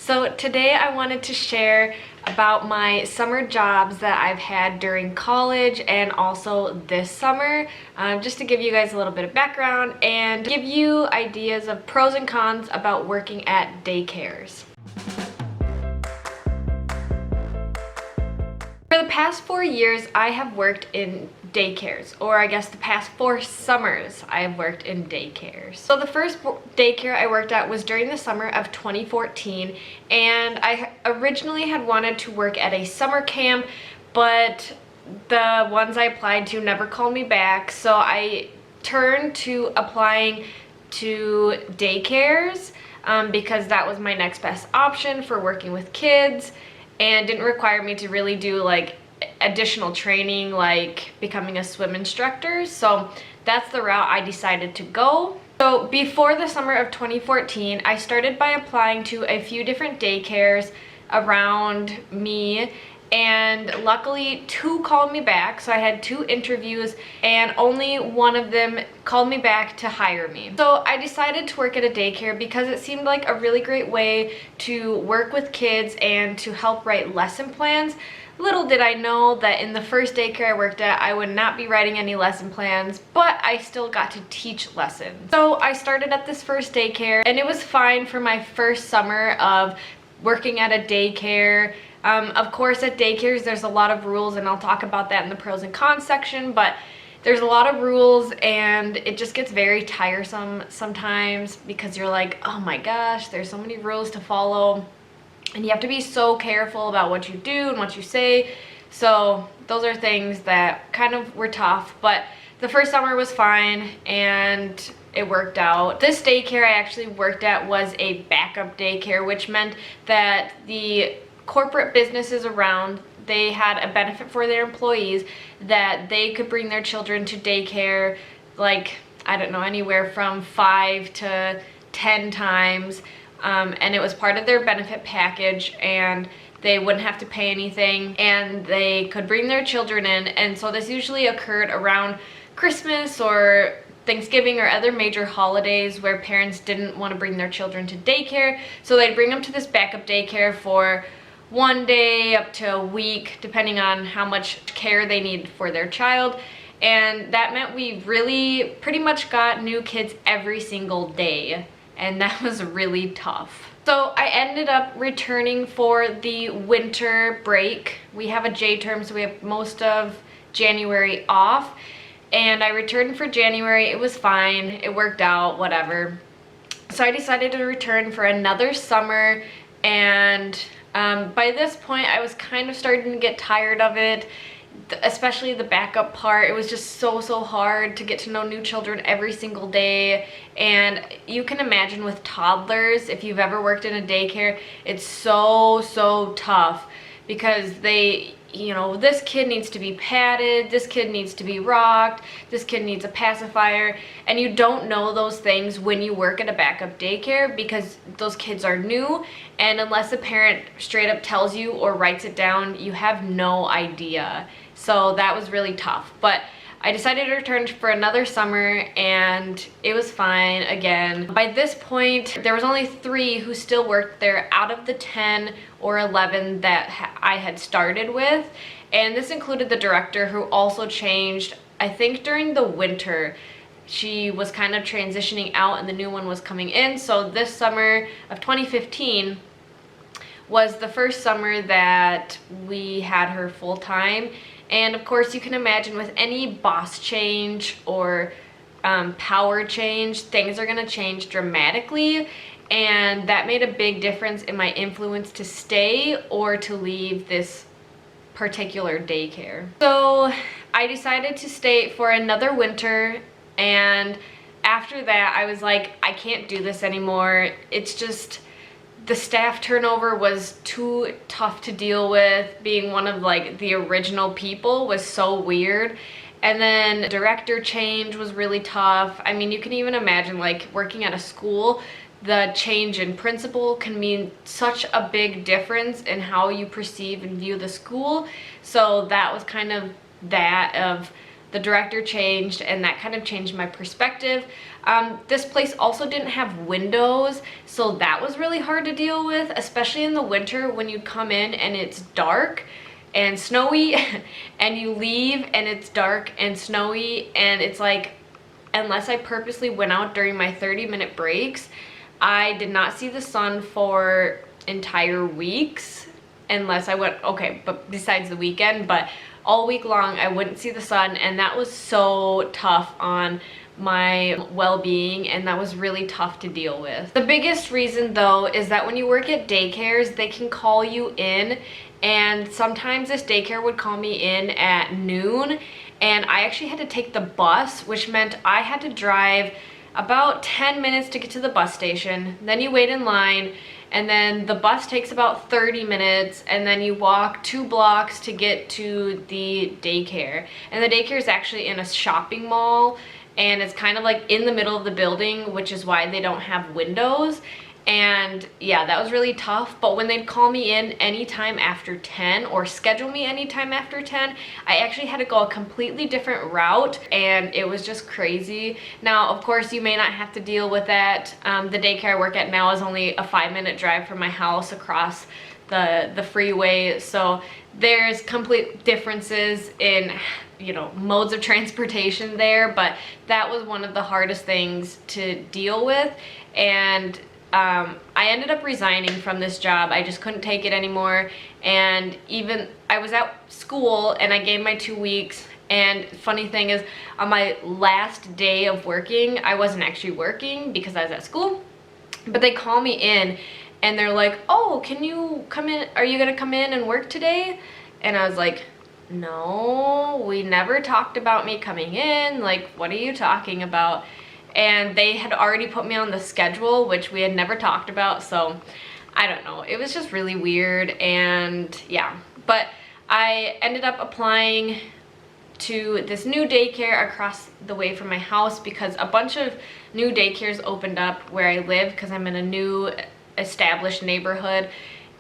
So today I wanted to share about my summer jobs that I've had during college and also this summer, just to give you guys a little bit of background and give you ideas of pros and cons about working at daycares. For the past 4 years, I have worked in daycares, or I guess the past 4 summers I have worked in daycares. So the first daycare I worked at was during the summer of 2014, and I originally had wanted to work at a summer camp, but the ones I applied to never called me back, so I turned to applying to daycares because that was my next best option for working with kids and didn't require me to really do like additional training like becoming a swim instructor. So that's the route I decided to go. So before the summer of 2014, I started by applying to a few different daycares around me, and luckily 2 called me back. So I had 2 interviews and only one of them called me back to hire me. So I decided to work at a daycare because it seemed like a really great way to work with kids and to help write lesson plans. Little did I know that in the first daycare I worked at, I would not be writing any lesson plans, but I still got to teach lessons. So I started at this first daycare, and it was fine for my first summer of working at a daycare. Of course, at daycares, there's a lot of rules, and I'll talk about that in the pros and cons section, but there's a lot of rules, and it just gets very tiresome sometimes because you're like, oh my gosh, there's so many rules to follow. And you have to be so careful about what you do and what you say. So those are things that kind of were tough, but the first summer was fine and it worked out. This daycare I actually worked at was a backup daycare, which meant that the corporate businesses around, they had a benefit for their employees that they could bring their children to daycare, like, I don't know, anywhere from 5 to 10 times. And it was part of their benefit package, and they wouldn't have to pay anything, and they could bring their children in. And so this usually occurred around Christmas or Thanksgiving or other major holidays where parents didn't want to bring their children to daycare, so they'd bring them to this backup daycare for 1 day up to a week, depending on how much care they needed for their child. And that meant we really pretty much got new kids every single day, and that was really tough. So I ended up returning for the winter break. We have a J term, so we have most of January off, and I returned for January. It was fine, it worked out, whatever. So I decided to return for another summer, and by this point I was kind of starting to get tired of it, especially the backup part. It was just so hard to get to know new children every single day. And you can imagine with toddlers, if you've ever worked in a daycare, it's so tough because they, you know, this kid needs to be patted, this kid needs to be rocked, this kid needs a pacifier, and you don't know those things when you work at a backup daycare because those kids are new, and unless a parent straight up tells you or writes it down, you have no idea. So that was really tough, but I decided to return for another summer, and it was fine again. By this point, there was only 3 who still worked there out of the 10 or 11 that I had started with, and this included the director, who also changed, I think, during the winter. She was kind of transitioning out and the new one was coming in. So this summer of 2015 was the first summer that we had her full-time. And of course, you can imagine with any boss change or power change, things are going to change dramatically, and that made a big difference in my influence to stay or to leave this particular daycare. So I decided to stay for another winter, and after that I was like, I can't do this anymore. It's just, the staff turnover was too tough to deal with. Being one of like the original people was so weird. And then director change was really tough. I mean, you can even imagine like working at a school, the change in principal can mean such a big difference in how you perceive and view the school. So that was kind of that of the director changed, and that kind of changed my perspective. This place also didn't have windows, so that was really hard to deal with, especially in the winter when you come in and it's dark and snowy and you leave and it's dark and snowy, and it's like, unless I purposely went out during my 30-minute breaks, I did not see the sun for entire weeks, unless I went, okay, but besides the weekend, but all week long I wouldn't see the sun, and that was so tough on my well-being, and that was really tough to deal with. The biggest reason though is that when you work at daycares, they can call you in, and sometimes this daycare would call me in at noon, and I actually had to take the bus, which meant I had to drive about 10 minutes to get to the bus station. Then you wait in line, and then the bus takes about 30 minutes, and then you walk 2 blocks to get to the daycare. And the daycare is actually in a shopping mall, and it's kind of like in the middle of the building, which is why they don't have windows. And yeah, that was really tough. But when they'd call me in anytime after 10 or schedule me anytime after 10, I actually had to go a completely different route, and it was just crazy. Now, of course, you may not have to deal with that. The daycare I work at now is only a 5-minute drive from my house across the freeway, so there's complete differences in, you know, modes of transportation there, but that was one of the hardest things to deal with. And I ended up resigning from this job. I just couldn't take it anymore. And even I was at school and I gave my 2 weeks. And funny thing is, on my last day of working, I wasn't actually working because I was at school, but they call me in and they're like, oh, can you come in? Are you gonna come in and work today? And I was like, no, we never talked about me coming in. Like, what are you talking about? And they had already put me on the schedule, which we had never talked about, so I don't know. It was just really weird, and yeah. But I ended up applying to this new daycare across the way from my house because a bunch of new daycares opened up where I live because I'm in a new established neighborhood.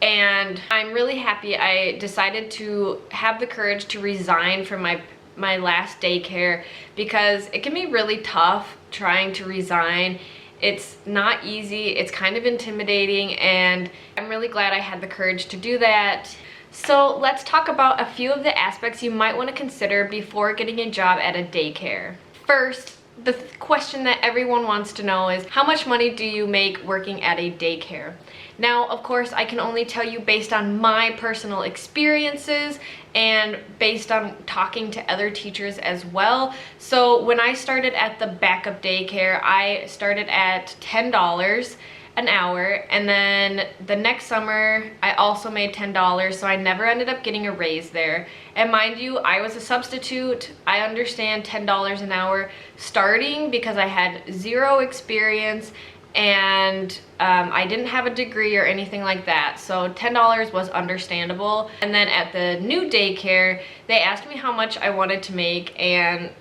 And I'm really happy I decided to have the courage to resign from my last daycare, because it can be really tough trying to resign. It's not easy, it's kind of intimidating, and I'm really glad I had the courage to do that. So let's talk about a few of the aspects you might want to consider before getting a job at a daycare. First, the question that everyone wants to know is, how much money do you make working at a daycare? Now, of course, I can only tell you based on my personal experiences and based on talking to other teachers as well. So when I started at the backup daycare, I started at $10 an hour, and then the next summer I also made $10, so I never ended up getting a raise there. And mind you, I was a substitute. I understand $10 an hour starting because I had 0 experience, and I didn't have a degree or anything like that, so $10 was understandable. And then at the new daycare, they asked me how much I wanted to make,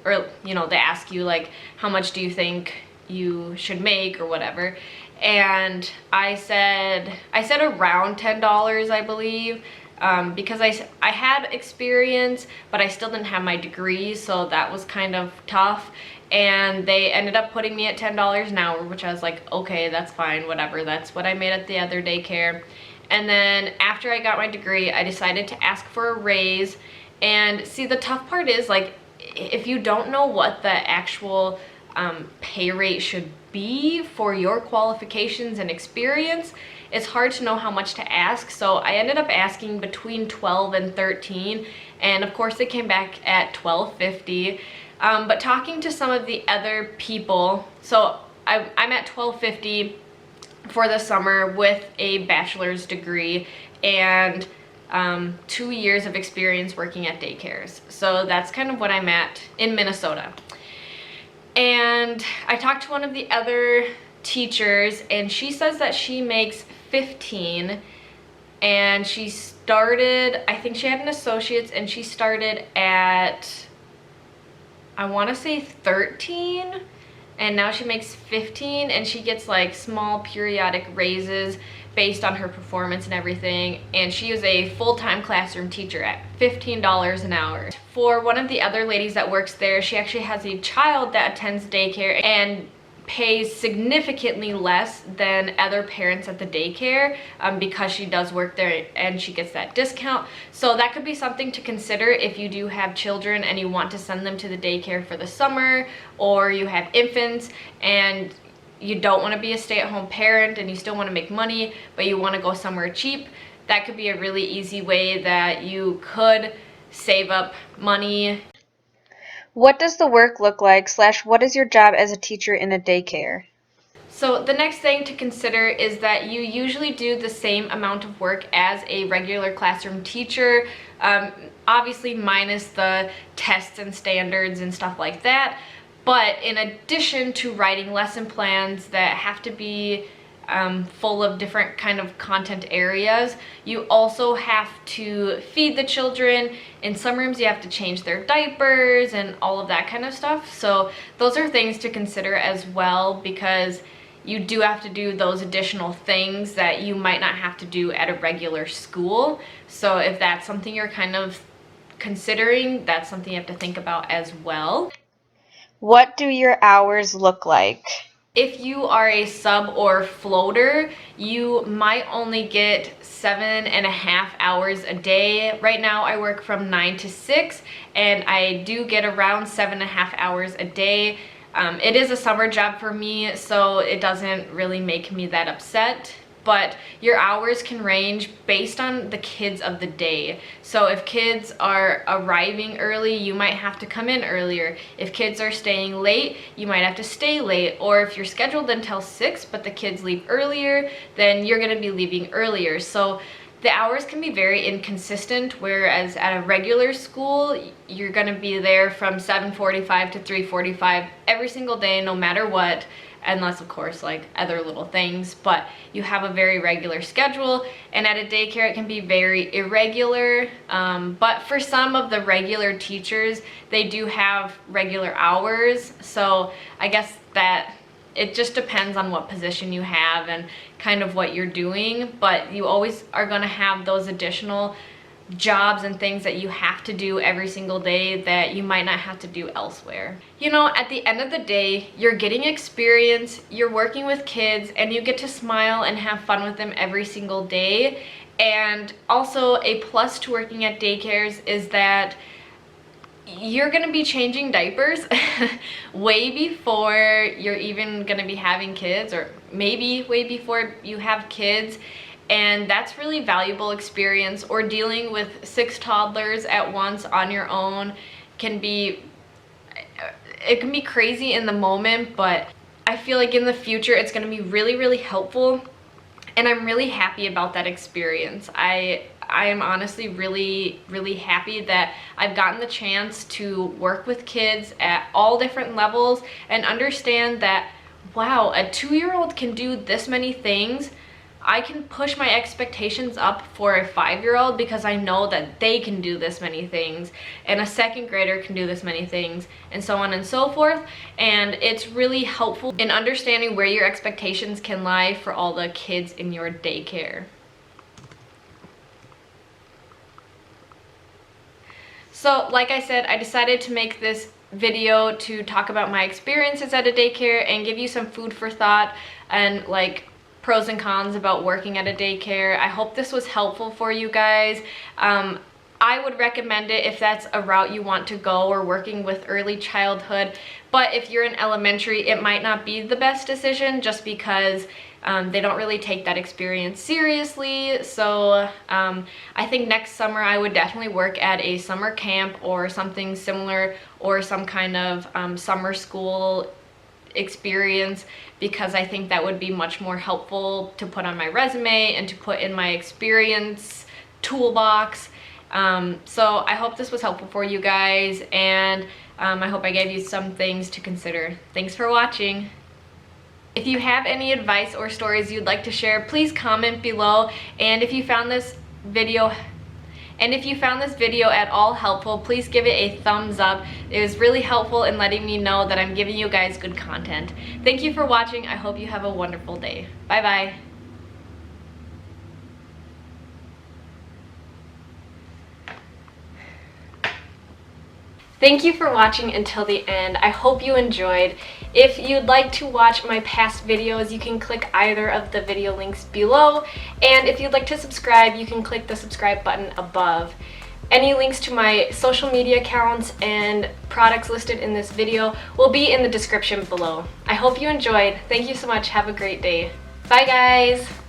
or you know, they ask you like, how much do you think you should make or whatever, and I said around $10, I believe, because I had experience, but I still didn't have my degree, so that was kind of tough. And they ended up putting me at $10 an hour, which I was like, okay, that's fine, whatever. That's what I made at the other daycare. And then after I got my degree, I decided to ask for a raise. And see, the tough part is, like, if you don't know what the actual pay rate should be for your qualifications and experience, it's hard to know how much to ask. So I ended up asking between 12 and 13, and of course they came back at $12.50. But talking to some of the other people, so I'm at $12.50 for the summer with a bachelor's degree and 2 years of experience working at daycares. So that's kind of what I'm at in Minnesota. And I talked to one of the other teachers, and she says that she makes 15, and she started, I think she had an associate's, and she started at, I want to say 13, and now she makes 15, and she gets like small periodic raises based on her performance and everything, and she is a full-time classroom teacher at $15 an hour. For one of the other ladies that works there, she actually has a child that attends daycare and pays significantly less than other parents at the daycare because she does work there and she gets that discount. So that could be something to consider if you do have children and you want to send them to the daycare for the summer, or you have infants and you don't want to be a stay-at-home parent and you still want to make money but you want to go somewhere cheap. That could be a really easy way that you could save up money. What does the work look like / what is your job as a teacher in a daycare? So the next thing to consider is that you usually do the same amount of work as a regular classroom teacher, obviously minus the tests and standards and stuff like that. But in addition to writing lesson plans that have to be full of different kind of content areas, you also have to feed the children. In some rooms you have to change their diapers and all of that kind of stuff. So those are things to consider as well, because you do have to do those additional things that you might not have to do at a regular school. So if that's something you're kind of considering, that's something you have to think about as well. What do your hours look like? If you are a sub or floater, you might only get 7.5 hours a day. Right now I work from 9 to 6 and I do get around 7.5 hours a day. It is a summer job for me, so it doesn't really make me that upset. But your hours can range based on the kids of the day. So if kids are arriving early, you might have to come in earlier. If kids are staying late, you might have to stay late. Or if you're scheduled until 6 but the kids leave earlier, then you're gonna be leaving earlier. So the hours can be very inconsistent, whereas at a regular school, you're gonna be there from 7:45 to 3:45 every single day, no matter what, unless of course like other little things, but you have a very regular schedule. And at a daycare it can be very irregular, but for some of the regular teachers, they do have regular hours. So I guess that it just depends on what position you have and kind of what you're doing, but you always are going to have those additional jobs and things that you have to do every single day that you might not have to do elsewhere. You know, at the end of the day, you're getting experience, you're working with kids, and you get to smile and have fun with them every single day. And also a plus to working at daycares is that you're gonna be changing diapers way before you're even gonna be having kids, or maybe way before you have kids. And that's really valuable experience. Or dealing with 6 toddlers at once on your own can be, it can be crazy in the moment, but I feel like in the future it's gonna be really, really helpful. And I'm really happy about that experience. I am honestly really, really happy that I've gotten the chance to work with kids at all different levels and understand that, wow, a 2-year-old can do this many things. I can push my expectations up for a 5-year-old because I know that they can do this many things, and a 2nd grader can do this many things, and so on and so forth. And it's really helpful in understanding where your expectations can lie for all the kids in your daycare. So like I said, I decided to make this video to talk about my experiences at a daycare and give you some food for thought and like pros and cons about working at a daycare. I hope this was helpful for you guys. I would recommend it if that's a route you want to go, or working with early childhood. But if you're in elementary, it might not be the best decision just because they don't really take that experience seriously. So I think next summer I would definitely work at a summer camp or something similar, or some kind of summer school experience, because I think that would be much more helpful to put on my resume and to put in my experience toolbox. So I hope this was helpful for you guys, and I hope I gave you some things to consider. Thanks for watching. If you have any advice or stories you'd like to share, please comment below. And if you found this video And if you found this video at all helpful, please give it a thumbs up. It was really helpful in letting me know that I'm giving you guys good content. Thank you for watching. I hope you have a wonderful day. Bye bye. Thank you for watching until the end. I hope you enjoyed. If you'd like to watch my past videos, you can click either of the video links below. And if you'd like to subscribe, you can click the subscribe button above. Any links to my social media accounts and products listed in this video will be in the description below. I hope you enjoyed. Thank you so much. Have a great day. Bye guys!